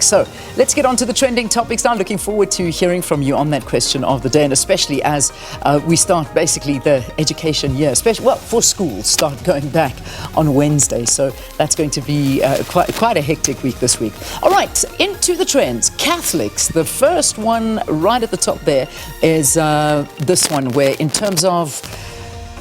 So let's get on to the trending topics now. Looking forward to hearing from you on that question of the day, and especially as we start basically the education year, especially for schools start going back on Wednesday. So that's going to be quite a hectic week this week. All right, into the trends. Catholics, the first one right at the top there is this one, where in terms of,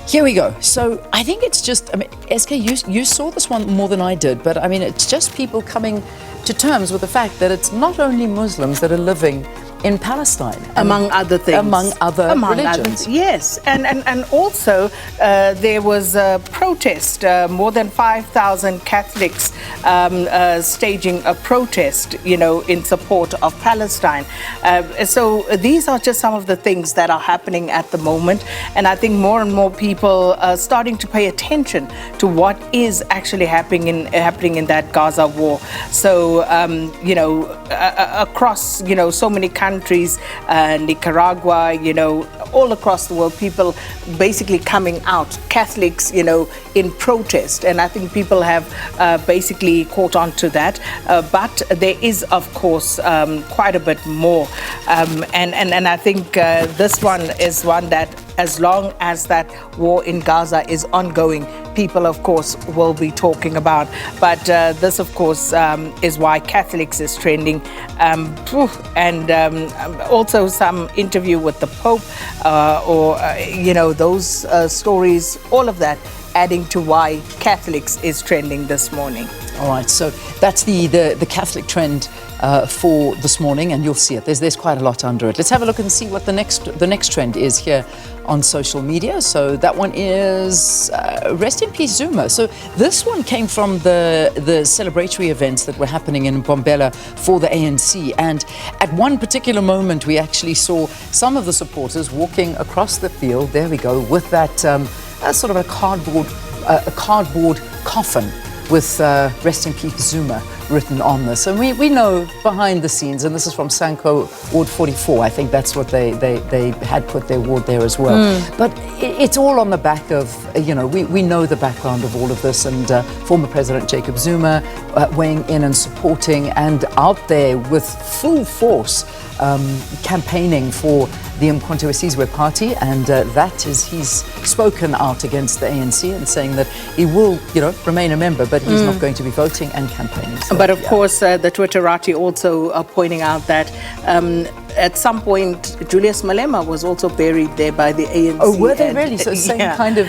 here we go. So I think it's just, SK, you saw this one more than I did, but it's just people coming to terms with the fact that it's not only Muslims that are living in Palestine, among other things, among religions. Yes, and also there was a protest. More than 5,000 Catholics staging a protest, in support of Palestine. So these are just some of the things that are happening at the moment, and I think more and more people are starting to pay attention to what is actually happening in that Gaza war. So across so many countries, Nicaragua, all across the world, people basically coming out, Catholics, in protest. And I think people have basically caught on to that. But there is, of course, quite a bit more. And I think this one is one that, as long as that war in Gaza is ongoing, people, of course, will be talking about. But this, of course, is why Catholics is trending. And also some interview with the Pope, those stories, all of that adding to why Catholics is trending this morning. All right, so that's the Catholic trend for this morning, and you'll see it. There's quite a lot under it. Let's have a look and see what the next trend is here on social media. So that one is Rest in Peace Zuma. So this one came from the celebratory events that were happening in Mbombela for the ANC, and at one particular moment we actually saw some of the supporters walking across the field, there we go, with that sort of a cardboard coffin with Rest in Peace Zuma written on this. And we know behind the scenes, and this is from Sanko Ward 44, I think that's what they had put their ward there as well. But it's all on the back of, we know the background of all of this, and former President Jacob Zuma weighing in and supporting and out there with full force campaigning for the Umkhonto weSizwe party, and he's spoken out against the ANC and saying that he will, remain a member, but he's not going to be voting and campaigning. So, but of course, the Twitterati also pointing out that at some point Julius Malema was also buried there by the ANC. Oh, were they really? So same kind of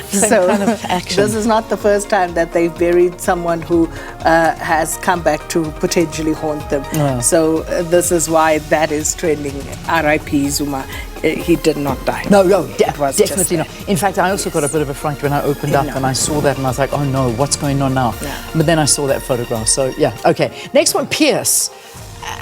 action. This is not the first time that they've buried someone who has come back to potentially haunt them. Yeah. So this is why that is trending. RIP Zuma. He did not die. No, definitely not. In fact, I also got a bit of a fright when I opened up and I saw that, and I was like, oh no, what's going on now? Yeah. But then I saw that photograph. So yeah, okay. Next one, Pierce.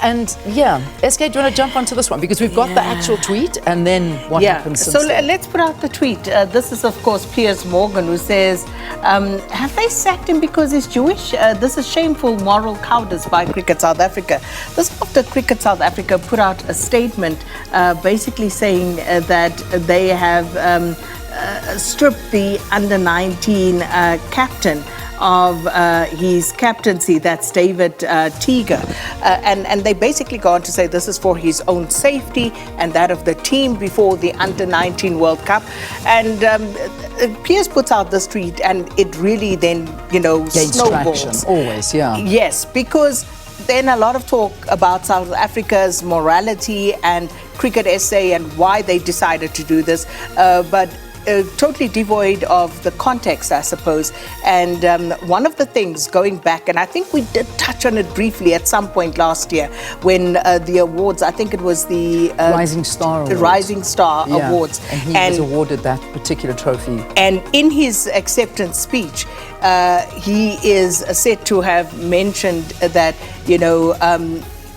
And SK, do you want to jump onto this one? Because we've got the actual tweet, and then what happens since so then? Let's put out the tweet. This is, of course, Piers Morgan, who says, have they sacked him because he's Jewish? This is shameful moral cowardice by Cricket South Africa. This after Cricket South Africa put out a statement basically saying that they have stripped the under-19 captain of his captaincy, that's David Teager, and they basically go on to say this is for his own safety and that of the team before the Under-19 World Cup. And Piers puts out this tweet, and it really then gains snowballs. traction, always, yeah. Yes, because then a lot of talk about South Africa's morality and Cricket SA and why they decided to do this, but totally devoid of the context, I suppose. And one of the things going back, and I think we did touch on it briefly at some point last year when the awards, I think it was the Rising Star Awards. Rising Star Awards. And he was awarded that particular trophy. And in his acceptance speech, he is said to have mentioned that,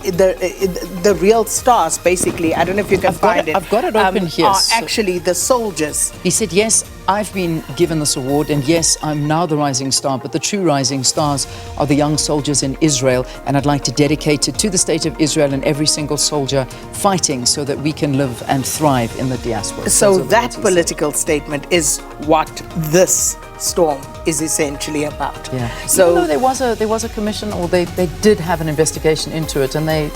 the real stars, basically, I don't know if you can find it. I've got it open here. Are actually the soldiers. He said, yes, I've been given this award, and yes, I'm now the rising star, but the true rising stars are the young soldiers in Israel, and I'd like to dedicate it to the state of Israel and every single soldier fighting so that we can live and thrive in the diaspora. So that political statement is what this storm is essentially about. Yeah. So even though there was a commission, or they did have an investigation into it, and they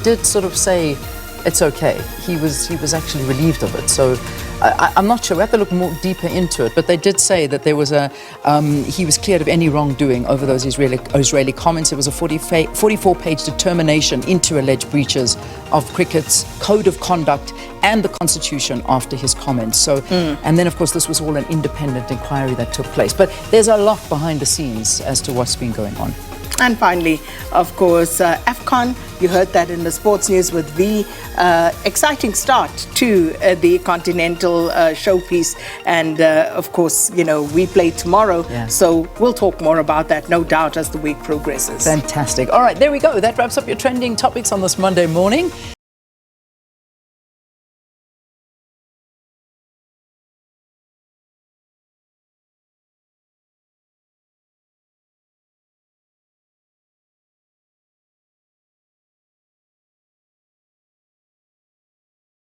did sort of say it's okay. He was actually relieved of it. So I'm not sure. We have to look more deeper into it. But they did say that there was he was cleared of any wrongdoing over those Israeli comments. It was a 44-page determination into alleged breaches of cricket's code of conduct and the constitution after his comments. So, and then of course this was all an independent inquiry that took place. But there's a lot behind the scenes as to what's been going on. And finally, of course, AFCON, you heard that in the sports news with the exciting start to the continental showpiece. And of course, you know, we play tomorrow. Yeah. So we'll talk more about that, no doubt, as the week progresses. Fantastic. All right, there we go. That wraps up your trending topics on this Monday morning.